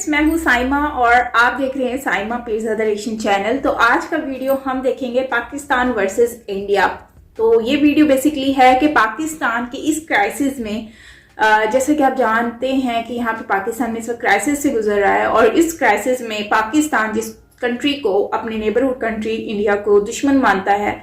Friends, मैं हूं साइमा और आप देख रहे हैं Saima please other Asian channel. तो आज का वीडियो हम देखेंगे पाकिस्तान वर्सेस इंडिया। तो ये वीडियो बेसिकली है कि पाकिस्तान की इस क्राइसिस में जैसे कि आप जानते हैं कि यहाँ पे पाकिस्तान में इस वक्त क्राइसिस से गुजर रहा है और इस क्राइसिस में पाकिस्तान जिस कंट्री को अपने नेबरहुड कंट्री इंडिया को दुश्मन मानता है,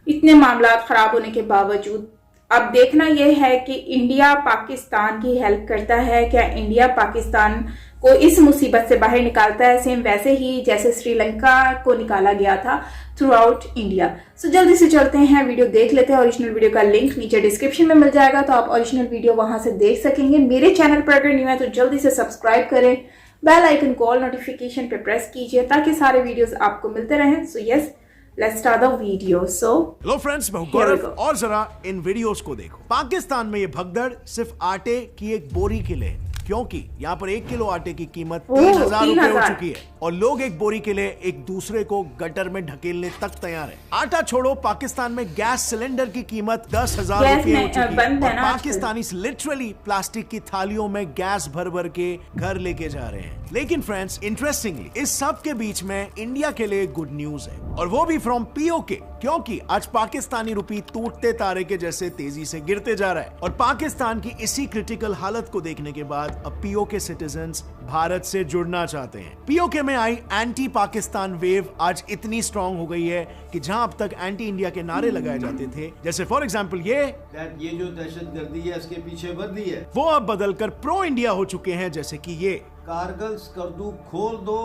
इतने मामला खराब होने के बावजूद अब देखना यह है कि इंडिया पाकिस्तान की हेल्प करता है। क्या इंडिया पाकिस्तान को इस मुसीबत से बाहर निकालता है, सेम वैसे ही जैसे श्रीलंका को निकाला गया था थ्रू आउट इंडिया। सो जल्दी से चलते हैं, वीडियो देख लेते हैं। ओरिजिनल वीडियो का लिंक नीचे डिस्क्रिप्शन में मिल जाएगा, तो आप ओरिजिनल वीडियो वहां से देख सकेंगे। मेरे चैनल पर अगर न्यू है तो जल्दी से सब्सक्राइब करें, बेल आइकन को ऑल नोटिफिकेशन पे प्रेस कीजिए ताकि सारे वीडियोस आपको मिलते रहें। So yes, Let's start the video. So, hello friends, मैं हूं गौरव और जरा इन वीडियोस को देखो। पाकिस्तान में ये भगदड़ सिर्फ आटे की एक बोरी के लिए है, क्योंकि यहाँ पर 1 किलो आटे की कीमत 3,000 रुपए हो चुकी है और लोग एक बोरी के लिए एक दूसरे को गटर में ढकेलने तक तैयार है। आटा छोड़ो, पाकिस्तान में गैस सिलेंडर की कीमत 10,000 रुपए हो चुकी है और पाकिस्तानी लिटरली प्लास्टिक की थालियों में गैस भर भर के घर लेके जा रहे हैं। लेकिन फ्रेंड्स, इंटरेस्टिंगली इस सब के बीच में इंडिया के लिए गुड न्यूज है, और वो भी फ्रॉम पीओके, क्योंकि आज पाकिस्तानी रुपी टूटते तारे के जैसे तेजी से गिरते जा रहा है। और पाकिस्तान की इसी क्रिटिकल हालत को देखने के बाद अब पीओके सिटीजन्स भारत से जुड़ना चाहते हैं। पीओके में आई एंटी पाकिस्तान वेव आज इतनी स्ट्रांग हो गई है कि जहां अब तक एंटी इंडिया के नारे लगाए जाते थे, जैसे फॉर एग्जांपल ये जो दहशतगर्दी है इसके पीछे वर्दी है, वो अब बदलकर प्रो इंडिया हो चुके हैं, जैसे कि ये कारगिल स्कर्दू खोल दो,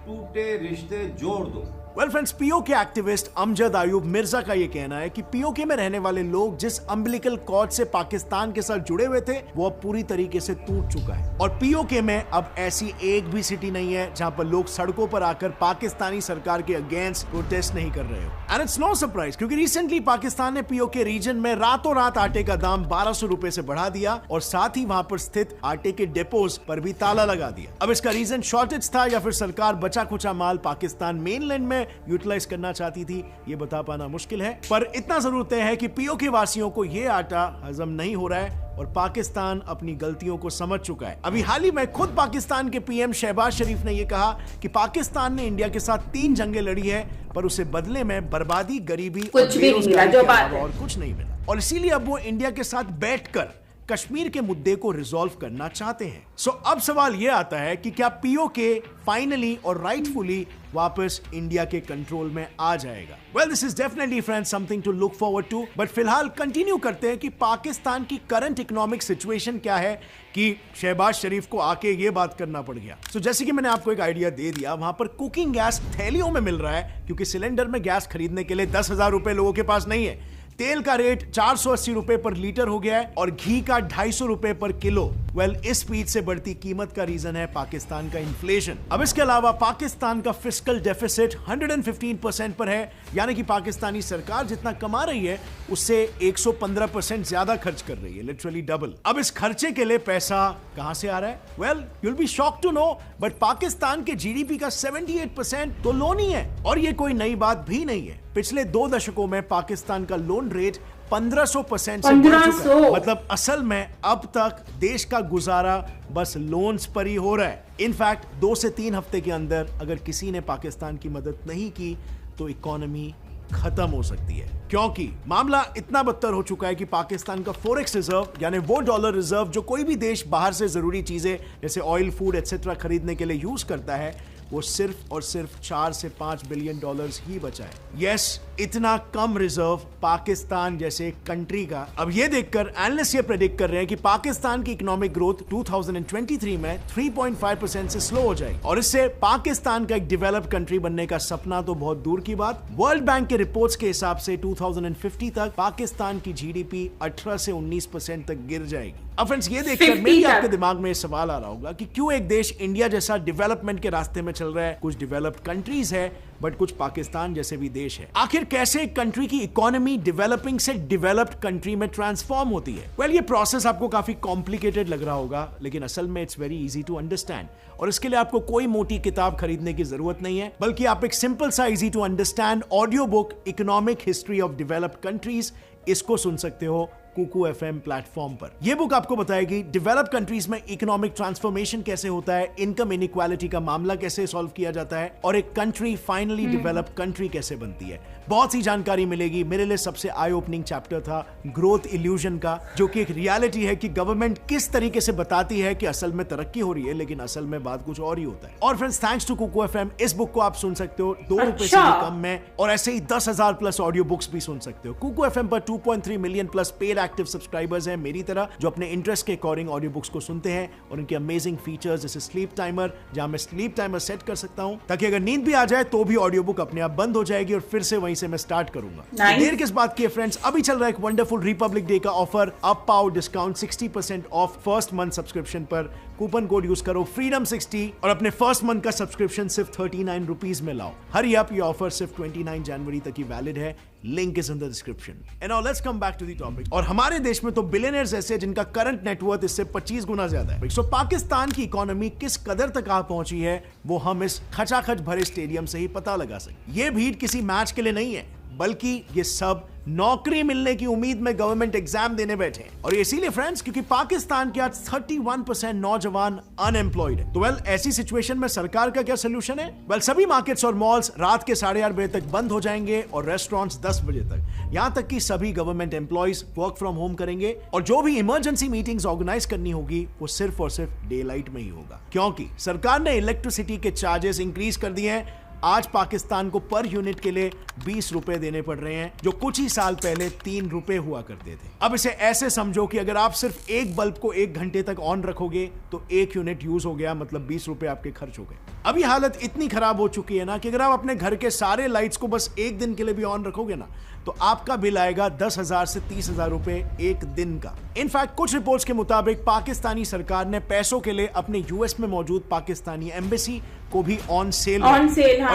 टूटे रिश्ते जोड़ दो। Well friends, PoK activist Amjad Ayub Mirza का ये कहना है कि पीओके में रहने वाले लोग जिस अम्बिलिकल कॉर्ड से पाकिस्तान के साथ जुड़े हुए थे वो अब पूरी तरीके से टूट चुका है और पीओके में अब ऐसी एक भी सिटी नहीं है जहां पर लोग सड़कों पर आकर पाकिस्तानी सरकार के अगेंस्ट प्रोटेस्ट नहीं कर रहे हो। एंड इट्स नो सरप्राइज, क्योंकि रिसेंटली पाकिस्तान ने पीओके रीजन में रातों रात आटे का दाम 1200 रुपए से बढ़ा दिया और साथ ही वहां पर स्थित आटे के डिपोज पर भी ताला लगा दिया। अब इसका रीजन शॉर्टेज था या फिर सरकार बचा खुचा माल पाकिस्तान मेनलैंड में यूटिलाइज करना चाहती थी, ये बता पाना मुश्किल है, पर इतना जरूर तय है कि पीओके वासियों को ये आटा हजम नहीं हो रहा है और पाकिस्तान अपनी गलतियों को समझ चुका है। अभी हाल ही में खुद पाकिस्तान के पीएम शहबाज शरीफ ने यह कहा कि पाकिस्तान ने इंडिया के साथ 3 जंगें लड़ी है, पर उसे बदले में बर्बादी, गरीबी कुछ भी नहीं मिला, जो बात है, और कुछ नहीं मिला, और इसीलिए अब वो इंडिया के साथ बैठकर कश्मीर के मुद्दे को रिजॉल्व करना चाहते हैं। सो अब सवाल यह आता है कि क्या पीओके फाइनली और राइटफुली वापस इंडिया के कंट्रोल में आ जाएगा? Well, this is definitely friends something to look forward to, but फिलहाल कंटिन्यू करते हैं कि पाकिस्तान की करंट इकोनॉमिक सिचुएशन क्या है कि शहबाज शरीफ को आके ये बात करना पड़ गया। सो जैसे कि मैंने आपको एक आइडिया दे दिया, वहां पर कुकिंग गैस थैलियों में मिल रहा है, क्योंकि सिलेंडर में गैस खरीदने के लिए 10,000 रुपए लोगों के पास नहीं है। तेल का रेट 480 रुपए पर लीटर हो गया है और घी का 250 रुपए पर किलो। वेल, इस स्पीड से बढ़ती कीमत का रीजन है पाकिस्तान का इन्फ्लेशन। अब इसके अलावा पाकिस्तान का फिस्कल डेफिसिट 115% पर है, यानी कि पाकिस्तानी सरकार जितना कमा रही है उससे 115% ज्यादा खर्च कर रही है, लिटरली डबल। अब इस खर्चे के लिए पैसा कहां से आ रहा है? Well, you'll be shocked to know, but Pakistan के जीडीपी का 78% तो लोन ही है, और ये कोई नई बात भी नहीं है। पिछले 2 दशकों में पाकिस्तान का लोन रेट 1500% से बढ़ चुका है। मतलब असल में अब तक देश का गुजारा बस लोन्स पर ही हो रहा है। इनफैक्ट 2 से 3 हफ्ते के अंदर अगर किसी ने पाकिस्तान की मदद नहीं की तो इकोनॉमी खत्म हो सकती है, क्योंकि मामला इतना बदतर हो चुका है कि पाकिस्तान का फॉरेक्स रिजर्व, यानी वो डॉलर रिजर्व जो कोई भी देश बाहर से जरूरी चीजें जैसे ऑयल, फूड एटसेट्रा खरीदने के लिए यूज करता है, वो सिर्फ और सिर्फ 4 से 5 बिलियन डॉलर्स ही बचा है। यस, इतना कम रिजर्व पाकिस्तान जैसे कंट्री का। अब ये देखकर एनालिस्ट ये प्रेडिक्ट कर रहे हैं कि पाकिस्तान की इकोनॉमिक ग्रोथ 2023 में 3.5% से स्लो हो जाएगी, और इससे पाकिस्तान का एक डेवलप्ड कंट्री बनने का सपना तो बहुत दूर की बात। वर्ल्ड बैंक के रिपोर्ट्स के हिसाब से 2050 तक पाकिस्तान की जीडीपी 18 से 19% तक गिर जाएगी। अब फ्रेंड्स, ये देखकर मेरे आपके दिमाग में सवाल आ रहा होगा कि क्यों एक देश इंडिया जैसा डेवलपमेंट के रास्ते में चल रहा है, कुछ डेवलप्ड कंट्रीज है बट कुछ पाकिस्तान जैसे भी देश है, आखिर कैसे एक कंट्री की इकोनॉमी डेवलपिंग से डेवलप्ड कंट्री में ट्रांसफॉर्म होती है? वेल, ये प्रोसेस आपको काफी कॉम्प्लिकेटेड लग रहा होगा, लेकिन असल में it's very easy to understand, और इसके लिए आपको कोई मोटी किताब खरीदने की जरूरत नहीं है, बल्कि आप एक सिंपल सा easy to understand audio book economic history of developed countries इसको सुन सकते हो कुकू एफएम प्लेटफॉर्म पर। यह बुक आपको बताएगी डेवलप कंट्रीज में इकोनॉमिक ट्रांसफॉर्मेशन कैसे होता है, इनकम इनइक्वालिटी का मामला कैसे सॉल्व किया जाता है और एक कंट्री फाइनली डेवलप कंट्री कैसे बनती है। बहुत सी जानकारी मिलेगी। मेरे लिए सबसे आई ओपनिंग चैप्टर था ग्रोथ इल्यूजन का, जो कि एक रियलिटी है कि गवर्नमेंट किस तरीके से बताती है कि असल में तरक्की हो रही है, लेकिन असल में बात कुछ और ही होता है। और friends, thanks to Kuku FM, इस बुक को आप सुन सकते हो 2 रुपए से भी कम में, और ऐसे ही 10,000 प्लस ऑडियो बुक्स भी सुन सकते हो। कुकू एफएम पर 2.3 million plus paid active subscribers हैं मेरी तरह, जो अपने इंटरेस्ट के अकॉर्डिंग ऑडियो बुक्स को सुनते हैं, और उनके अमेजिंग फीचर्स जैसे स्लीप टाइमर, जहां मैं स्लीप टाइमर सेट कर सकता हूं ताकि अगर नींद भी आ जाए तो भी ऑडियो बुक अपने आप बंद हो जाएगी और फिर से वहीं से मैं स्टार्ट करूंगा। Nice. देर किस बात की है फ्रेंड्स, अभी चल रहा है एक वंडरफुल रिपब्लिक डे का ऑफर, अप पाओ discount 60% of first month subscription पर। कूपन कोड यूज करो freedom60 और अपने फर्स्ट मंथ का सब्सक्रिप्शन सिर्फ 39 रुपीज में लाओ। हरी अप, ये ऑफर सिर्फ 29 जनवरी तक ही वैलिड है। Link is in the description. And now let's come back to the topic. और हमारे देश में तो बिलियनियर्स ऐसे हैं जिनका करंट नेटवर्थ इससे 25 गुना ज्यादा है। सो पाकिस्तान की इकोनॉमी किस कदर तक आ पहुंची है वो हम इस खचाखच भरे स्टेडियम से ही पता लगा सकते। ये भीड़ किसी मैच के लिए नहीं है, बल्कि ये सब नौकरी मिलने की उम्मीद में गवर्नमेंट एग्जाम देने बैठे हैं। और इसीलिए फ्रेंड्स, क्योंकि पाकिस्तान के आज 31% नौजवान अनएम्प्लॉयड है। तो वेल, ऐसी सिचुएशन में सरकार का क्या सोल्यूशन है? वेल, सभी मार्केट्स और मॉल्स रात के 8:30 बजे तक बंद हो जाएंगे और रेस्टोरेंट्स 10 बजे तक। यहां तक कि सभी government employees work from home करेंगे और जो भी इमरजेंसी मीटिंग्स ऑर्गेनाइज करनी होगी वो सिर्फ और सिर्फ डे लाइट में ही होगा, क्योंकि सरकार ने इलेक्ट्रिसिटी के चार्जेस इंक्रीज कर दिए हैं। आज पाकिस्तान को पर यूनिट के लिए 20 रुपए देने पड़ रहे हैं, जो कुछ ही साल पहले 3 रुपए हुआ करते थे। अब इसे ऐसे समझो कि अगर आप सिर्फ एक बल्ब को 1 घंटे तक ऑन रखोगे तो 1 यूनिट यूज हो गया, मतलब 20 रुपए आपके खर्च हो गए। अभी हालत इतनी खराब हो चुकी है ना कि अगर आप अपने घर के सारे लाइट्स को बस 1 दिन के लिए भी ऑन रखोगे ना तो आपका बिल आएगा 10,000 से 30,000 रुपए एक दिन का। इनफैक्ट कुछ रिपोर्ट्स के मुताबिक पाकिस्तानी सरकार ने पैसों के लिए अपने यूएस में मौजूद पाकिस्तानी एम्बेसी को भी ऑन सेल हाँ, और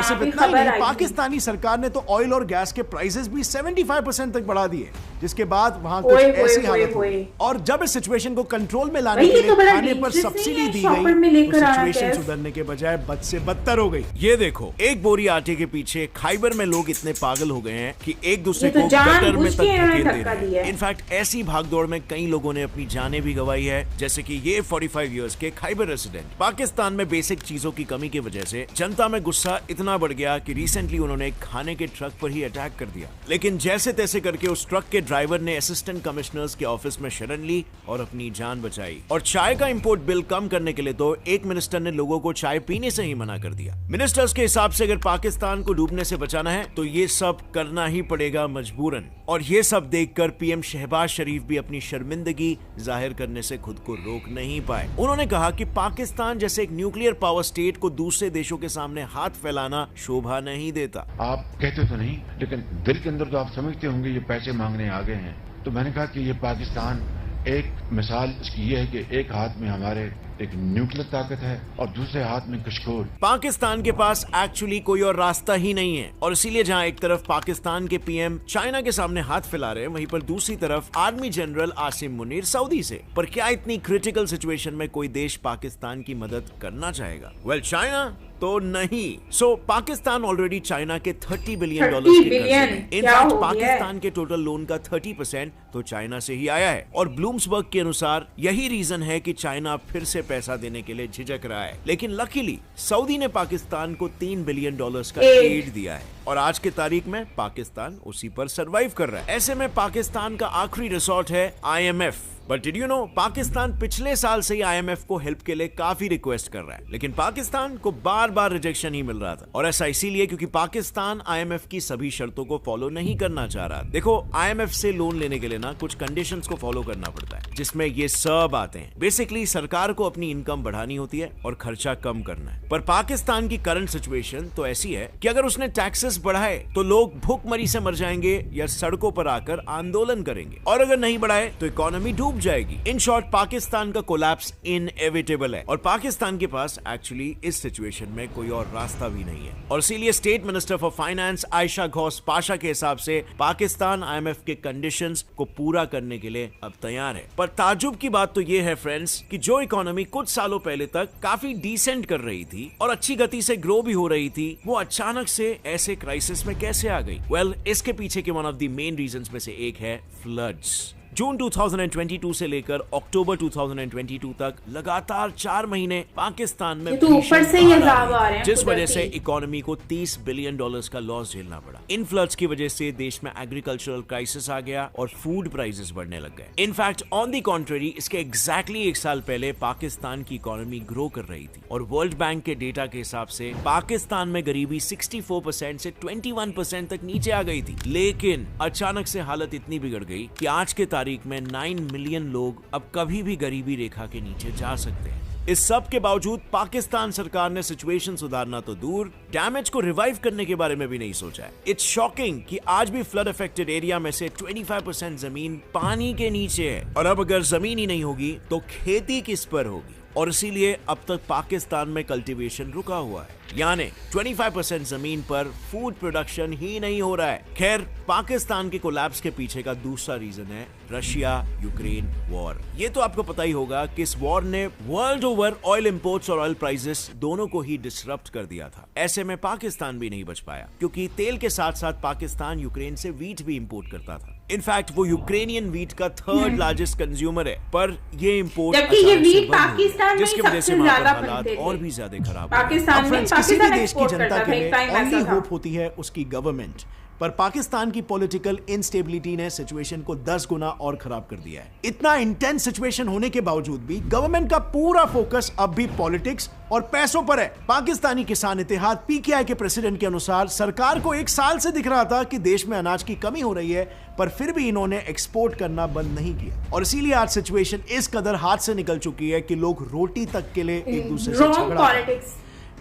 सिर्फ इतना ही नहीं, पाकिस्तानी सरकार ने तो ऑयल और गैस के प्राइसेस भी 75% तक बढ़ा दिए, जिसके बाद वहां कुछ ऐसी हालत हुई। और जब इस सिचुएशन को कंट्रोल में लाने के लिए खाने पर सब्सिडी दी गई तो सिचुएशन सुधरने के बजाय बद से बदतर हो गई। ये देखो, एक बोरी आटे के पीछे खैबर में लोग इतने पागल हो गए हैं कि एक दूसरे को गटर में तक धकेल दे रहे हैं। इनफैक्ट ऐसी भागदौड़ में कई लोगों ने अपनी जानें भी गंवाई है, जैसे कि ये 45 इयर्स के खैबर रेसिडेंट। पाकिस्तान में बेसिक चीजों की कमी की वजह से जनता में गुस्सा इतना बढ़ गया कि रिसेंटली उन्होंने खाने के ट्रक पर ही अटैक कर दिया। लेकिन जैसे तैसे करके उस ट्रक के ड्राइवर ने असिस्टेंट कमिश्नर्स के ऑफिस में शरण ली और अपनी जान बचाई। और चाय का इंपोर्ट बिल कम करने के लिए तो एक मिनिस्टर ने लोगों को चाय पीने से ही मना कर दिया। मिनिस्टर्स के हिसाब से अगर पाकिस्तान को डूबने से बचाना है तो ये सब करना ही पड़ेगा मजबूरन। और ये सब देखकर पीएम शहबाज शरीफ भी अपनी शर्मिंदगी जाहिर करने से खुद को रोक नहीं पाए। उन्होंने कहा कि पाकिस्तान जैसे एक न्यूक्लियर पावर स्टेट को दूसरे देशों के सामने हाथ फैलाना शोभा नहीं देता। आप कहते तो नहीं, लेकिन दिल के अंदर तो आप समझते होंगे ये पैसे मांगने आ गए हैं। तो मैंने कहा कि ये पाकिस्तान, एक मिसाल इसकी ये है कि एक हाथ में हमारे एक न्यूक्लियर ताकत है और दूसरे हाथ में कशकोल। पाकिस्तान के पास एक्चुअली कोई और रास्ता ही नहीं है, और इसीलिए जहां एक तरफ पाकिस्तान के पीएम चाइना के सामने हाथ फैला रहे हैं, वहीं पर दूसरी तरफ army general Asim Munir Saudi से। पर क्या इतनी क्रिटिकल सिचुएशन में कोई देश पाकिस्तान की मदद करना चाहेगा? वेल, चाइना तो नहीं। सो पाकिस्तान ऑलरेडी चाइना के $30 बिलियन के इनफैक्ट पाकिस्तान के टोटल लोन का 30% तो चाइना से ही आया है। और ब्लूम्सबर्ग के अनुसार यही रीजन है कि चाइना फिर से पैसा देने के लिए झिझक रहा है। लेकिन लकीली सऊदी ने पाकिस्तान को $3 बिलियन का एड दिया है, और आज की तारीख में पाकिस्तान उसी पर सरवाइव कर रहा है। ऐसे में पाकिस्तान का आखिरी रिसोर्ट है IMF। But did you know, Pakistan पिछले साल से ही IMF को हेल्प के लिए काफी रिक्वेस्ट कर रहा है, लेकिन पाकिस्तान को बार बार रिजेक्शन ही मिल रहा था। और ऐसा इसीलिए क्योंकि पाकिस्तान IMF की सभी शर्तों को फॉलो नहीं करना चाह रहा। देखो, IMF से लोन लेने के लिए ना कुछ कंडीशंस को फॉलो करना पड़ता है, जिसमें ये सब आते हैं। बेसिकली सरकार को अपनी इनकम बढ़ानी होती है और खर्चा कम करना है। पर पाकिस्तान की करंट सिचुएशन तो ऐसी है कि अगर उसने टैक्सेस बढ़ाए तो लोग भूखमरी से मर जाएंगे या सड़कों पर आकर आंदोलन करेंगे, और अगर नहीं बढ़ाए तो इकोनॉमी डूब जाएगी। इन शॉर्ट, पाकिस्तान का कोलैप्स इनएविटेबल है, और पाकिस्तान के पास एक्चुअली इस सिचुएशन में कोई और रास्ता भी नहीं है। और इसीलिए state minister for finance Ayesha Ghosh Pasha के हिसाब से पाकिस्तान IMF के कंडीशंस को पूरा करने के लिए अब तैयार है। पर ताज्जुब की बात तो ये है फ्रेंड्स कि जो इकोनॉमी कुछ सालों पहले तक काफी डिसेंट कर रही थी और अच्छी गति से ग्रो भी हो रही थी, वो अचानक से ऐसे क्राइसिस में कैसे आ गई? वेल, इसके पीछे के one of the main reasons में से एक है फ्लड्स, जून 2022 से लेकर अक्टूबर 2022 तक लगातार 4 महीने पाकिस्तान में ये तो ऊपर से ही अजाब आ रहे हैं, जिस वजह से कुदरती। इकोनॉमी को $30 बिलियन का लॉस झेलना पड़ा। इन फ्लड्स की वजह से देश में एग्रीकल्चरल क्राइसिस आ गया और फूड प्राइसेस बढ़ने लग गए। इनफैक्ट ऑन दी कॉन्ट्ररी इसके एग्जैक्टली 1 साल पहले पाकिस्तान की इकोनॉमी ग्रो कर रही थी और वर्ल्ड बैंक के डेटा के हिसाब से पाकिस्तान में गरीबी 64% से 21% तक नीचे आ गई थी। लेकिन अचानक से हालत इतनी बिगड़ गई कि आज के तारीख में 9 मिलियन लोग अब कभी भी गरीबी रेखा के नीचे जा सकते हैं। इस सब के बावजूद पाकिस्तान सरकार ने सिचुएशन सुधारना तो दूर, डैमेज को रिवाइव करने के बारे में भी नहीं सोचा है। इट्स शॉकिंग कि आज भी फ्लड अफेक्टेड एरिया में से 25% जमीन पानी के नीचे है और अब अगर जमीन ही नहीं होगी तो खेती किस पर होगी, और इसीलिए अब तक पाकिस्तान में कल्टीवेशन रुका हुआ है, यानी 25% जमीन पर फूड प्रोडक्शन ही नहीं हो रहा है। खैर, पाकिस्तान के कोलैप्स के पीछे का दूसरा रीजन है रशिया यूक्रेन वॉर। ये तो आपको पता ही होगा कि इस वॉर ने वर्ल्ड ओवर ऑयल इंपोर्ट्स और ऑयल प्राइसेस दोनों को ही डिसरप्ट कर दिया था। ऐसे में पाकिस्तान भी नहीं बच पाया क्योंकि तेल के साथ साथ पाकिस्तान यूक्रेन से वीट भी इंपोर्ट करता था। इनफैक्ट वो यूक्रेनियन वीट का 3rd लार्जेस्ट कंज्यूमर है, पर ये इंपोर्ट जबकि ये वीट पाकिस्तान में जिसकी वजह से सबसे वहां पर ज्यादा हालात बनते थे। और भी ज्यादा खराब पाकिस्तान में किसी भी देश की एक्सपोर्ट जनता करता के था, एक लिए टाइम ओनली ऐसा था। होप होती है उसकी गवर्नमेंट, पर पाकिस्तान की पॉलिटिकल इंस्टेबिलिटी ने सिचुएशन को 10 गुना और खराब कर दिया है। इतना इंटेंस सिचुएशन होने के बावजूद भी गवर्नमेंट का पूरा फोकस अब भी पॉलिटिक्स और पैसों पर है। पाकिस्तानी किसान इत्तेहाद पीकेआई के प्रेसिडेंट के अनुसार सरकार को 1 साल से दिख रहा था कि देश में अनाज की कमी हो रही है, पर फिर भी इन्होंने एक्सपोर्ट करना बंद नहीं किया और इसीलिए आज सिचुएशन इस कदर हाथ से निकल चुकी है कि लोग रोटी तक के लिए एक दूसरे से झगड़ा रहे हैं।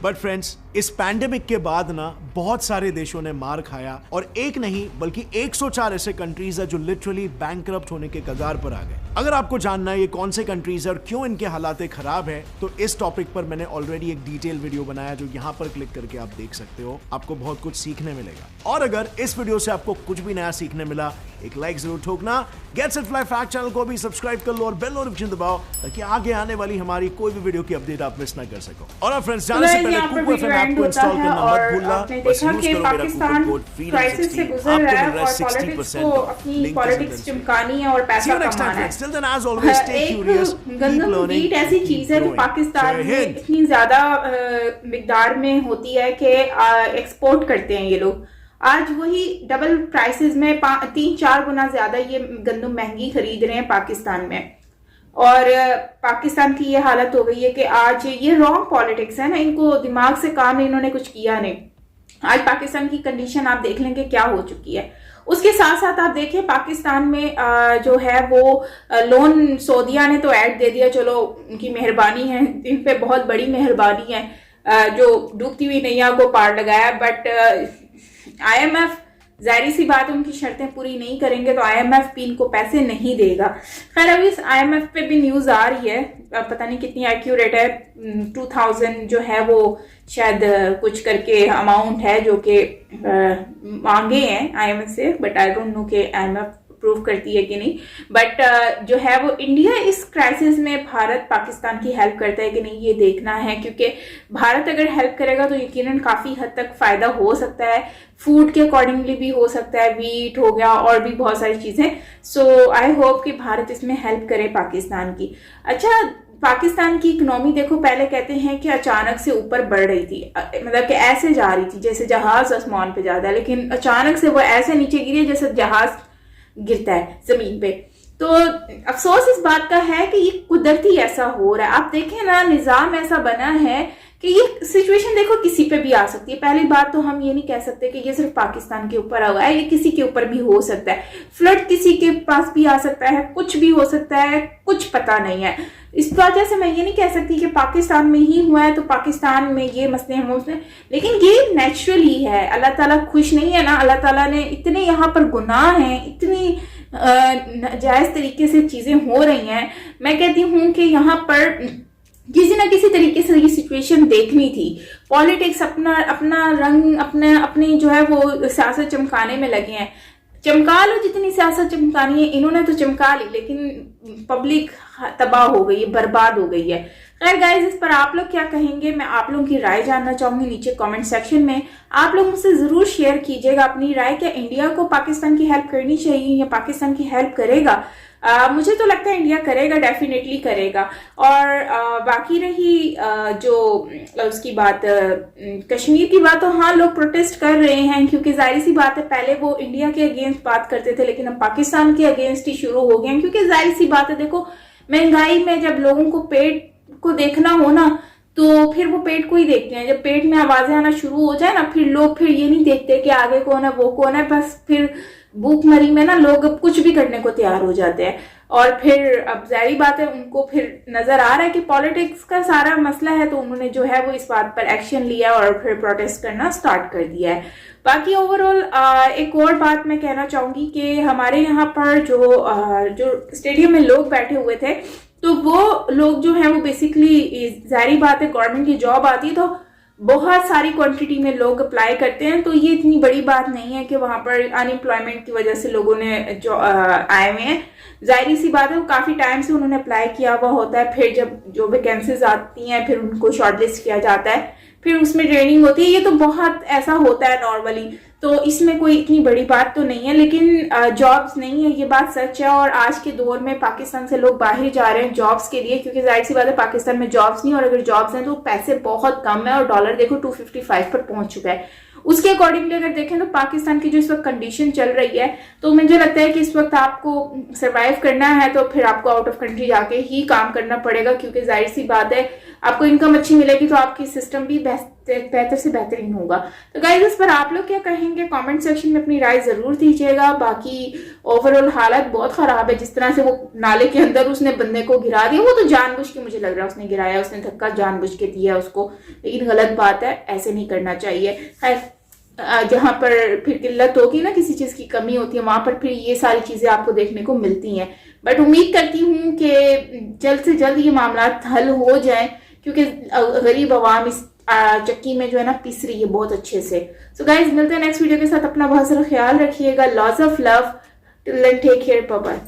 बट फ्रेंड्स, इस पैंडेमिक के बाद ना बहुत सारे देशों ने मार खाया और एक नहीं बल्कि 104 ऐसे कंट्रीज है जो लिटरली बैंकरप्ट होने के कगार पर आ गए। अगर आपको जानना है ये कौन से कंट्रीज है और क्यों इनके हालात खराब है, तो इस टॉपिक पर मैंने ऑलरेडी एक डिटेल वीडियो बनाया जो यहाँ पर क्लिक करके आप देख सकते हो। आपको बहुत कुछ सीखने मिलेगा और अगर इस वीडियो से आपको कुछ भी नया सीखने मिला, एक लाइक जरूर ठोकना। गेट्स इट फ्लाई फैक्ट चैनल को भी सब्सक्राइब कर लो और बेल नोटिफिकेशन दबाओ ताकि आगे आने वाली हमारी कोई भी वीडियो की अपडेट आप मिस ना कर सको। और फ्रेंड्स, जाने से पहले कुकू एफएम ऐप को इंस्टॉल करना मत भूलना। बस यूज करो मेरा कूपन कोड क्राइसिस से गुजर रहा है और पॉलिटिक्स को अपनी पॉलिटिक्स चिमकानी है और पैसा कमाना है। एक गंदम वीट ऐसी चीज है जो पाकिस्तान में इतनी ज्यादा मिकदार में होती है कि एक्सपोर्ट करते हैं ये लोग। आज वही डबल प्राइसेस में 3-4 गुना ज्यादा ये गंदम महंगी खरीद रहे हैं पाकिस्तान में। और पाकिस्तान की ये हालत हो गई है कि आज ये रॉन्ग पॉलिटिक्स है ना, इनको दिमाग से काम इन्होंने कुछ किया नहीं। आज पाकिस्तान की कंडीशन आप देख लेंगे क्या हो चुकी है। उसके साथ साथ आप देखें पाकिस्तान में जो है वो लोन सऊदीया ने तो ऐड दे दिया, चलो उनकी मेहरबानी है, इन पे बहुत बड़ी मेहरबानी है जो डूबती हुई नैया को पार लगाया। बट IMF जाहिर सी बात है उनकी शर्तें पूरी नहीं करेंगे तो IMF भी इनको पैसे नहीं देगा। खैर, अभी इस IMF पे भी न्यूज आ रही है, पता नहीं कितनी एक्यूरेट है, 2000 जो है वो शायद कुछ करके अमाउंट है जो कि मांगे हैं IMF से, बट आई डोंट नो कि IMF प्रूव करती है कि नहीं। बट जो है वो इंडिया इस क्राइसिस में भारत पाकिस्तान की हेल्प करता है कि नहीं ये देखना है, क्योंकि भारत अगर हेल्प करेगा तो यकीनन काफी हद तक फायदा हो सकता है। फूड के अकॉर्डिंगली भी हो सकता है, वीट हो गया और भी बहुत सारी चीजें। सो आई होप कि भारत इसमें हेल्प करे पाकिस्तान की। अच्छा, पाकिस्तान की इकोनॉमी देखो, पहले कहते हैं कि अचानक से ऊपर बढ़ रही थी, मतलब कि ऐसे जा रही थी जैसे जहाज आसमान पे जाता है, लेकिन अचानक से वो ऐसे नीचे गिरी जैसे जहाज गिरता है जमीन पे। तो अफसोस इस बात का है कि ये कुदरती ऐसा हो रहा है। आप देखें ना, निजाम ऐसा बना है कि ये सिचुएशन देखो किसी पे भी आ सकती है। पहली बात तो हम ये नहीं कह सकते कि ये सिर्फ पाकिस्तान के ऊपर हुआ है, ये किसी के ऊपर भी हो सकता है। फ्लड किसी के पास भी आ सकता है, कुछ भी हो सकता है, कुछ पता नहीं है। इस वजह से मैं ये नहीं कह सकती कि पाकिस्तान में ही हुआ है तो पाकिस्तान में ये मसले हैं उसमें, लेकिन ये नेचुरली है। अल्लाह ताला खुश नहीं है ना, अल्लाह ताला ने इतने यहाँ पर गुनाह हैं, इतनी जायज तरीके से चीजें हो रही हैं। मैं कहती हूँ कि यहाँ पर किसी ना किसी तरीके से ये सिचुएशन देखनी थी। पॉलिटिक्स अपना रंग अपने जो है वो सियासत चमकाने में लगे हैं। चमका लो जितनी सियासत चमकानी है, इन्होंने तो चमका ली, लेकिन पब्लिक तबाह हो गई है, बर्बाद हो गई है। खैर गाइस, इस पर आप लोग क्या कहेंगे, मैं आप लोगों की राय जानना चाहूंगी नीचे कमेंट सेक्शन में। आप लोग मुझसे जरूर शेयर कीजिएगा अपनी राय, क्या इंडिया को पाकिस्तान की हेल्प करनी चाहिए या पाकिस्तान की हेल्प करेगा। मुझे तो लगता है इंडिया करेगा, डेफिनेटली करेगा। और बाकी रही जो उसकी बात, कश्मीर की बात, तो हाँ लोग प्रोटेस्ट कर रहे हैं, क्योंकि जाहिर सी बात है पहले वो इंडिया के अगेंस्ट बात करते थे, लेकिन अब पाकिस्तान के अगेंस्ट ही शुरू हो गए हैं। क्योंकि जाहिर सी बात है, देखो महंगाई में जब लोगों को पेट को देखना हो ना, तो फिर वो पेट को ही देखते हैं। जब पेट में आवाजें आना शुरू हो जाए ना, फिर लोग फिर ये नहीं देखते कि आगे कौन है वो कौन है, बस फिर भूखमरी में ना लोग अब कुछ भी करने को तैयार हो जाते हैं। और फिर अब जाहिर बात है उनको फिर नजर आ रहा है कि पॉलिटिक्स का सारा मसला है, तो उन्होंने जो है वो इस बात पर एक्शन लिया और फिर प्रोटेस्ट करना स्टार्ट कर दिया है। बाकी ओवरऑल एक और बात मैं कहना चाहूंगी कि हमारे यहाँ पर जो स्टेडियम में लोग बैठे हुए थे, तो वो लोग जो है वो बेसिकली, जाहिर बात है गवर्नमेंट की जॉब आती है तो बहुत सारी क्वांटिटी में लोग अप्लाई करते हैं, तो ये इतनी बड़ी बात नहीं है कि वहां पर अनएम्प्लॉयमेंट की वजह से लोगों ने जो आए हुए हैं। जाहिर सी बात है वो काफी टाइम से उन्होंने अप्लाई किया हुआ होता है, फिर जब जो वैकेंसीज आती हैं फिर उनको शॉर्टलिस्ट किया जाता है, फिर उसमें ट्रेनिंग होती है। ये तो बहुत ऐसा होता है नॉर्मली, तो इसमें कोई इतनी बड़ी बात तो नहीं है। लेकिन जॉब्स नहीं है, ये बात सच है। और आज के दौर में पाकिस्तान से लोग बाहर जा रहे हैं जॉब्स के लिए, क्योंकि जाहिर सी बात है पाकिस्तान में जॉब्स नहीं, और अगर जॉब्स हैं तो पैसे बहुत कम है, और डॉलर देखो 255 पर पहुंच चुका है। उसके अकॉर्डिंगली अगर देखें तो पाकिस्तान की जो इस वक्त कंडीशन चल रही है, तो मुझे लगता है कि इस वक्त आपको सरवाइव करना है तो फिर आपको आउट ऑफ कंट्री जाके ही काम करना पड़ेगा, क्योंकि जाहिर सी बात है आपको इनकम अच्छी मिलेगी तो आपकी सिस्टम भी बेहतर से बेहतरीन होगा। तो गाइस इस पर आप लोग क्या कहेंगे, कमेंट सेक्शन में अपनी राय जरूर दीजिएगा। बाकी ओवरऑल हालत बहुत खराब है, जिस तरह से वो नाले के अंदर उसने बंदे को गिरा दिया, वो तो जानबूझ के मुझे लग रहा है उसने गिराया, उसने धक्का जानबूझ के दिया उसको, लेकिन गलत बात है, ऐसे नहीं करना चाहिए। जहां पर फिर किल्लत होगी ना, किसी चीज की कमी होती है, वहां पर फिर ये सारी चीजें आपको देखने को मिलती हैं। बट उम्मीद करती हूँ कि जल्द से जल्द ये मामला हल हो जाए, क्योंकि गरीब आवाम इस चक्की में जो है ना पिस रही है बहुत अच्छे से। सो गाइज मिलते हैं नेक्स्ट वीडियो के साथ, अपना बहुत सारा ख्याल रखिएगा। Lots of love, till then take care, bye bye.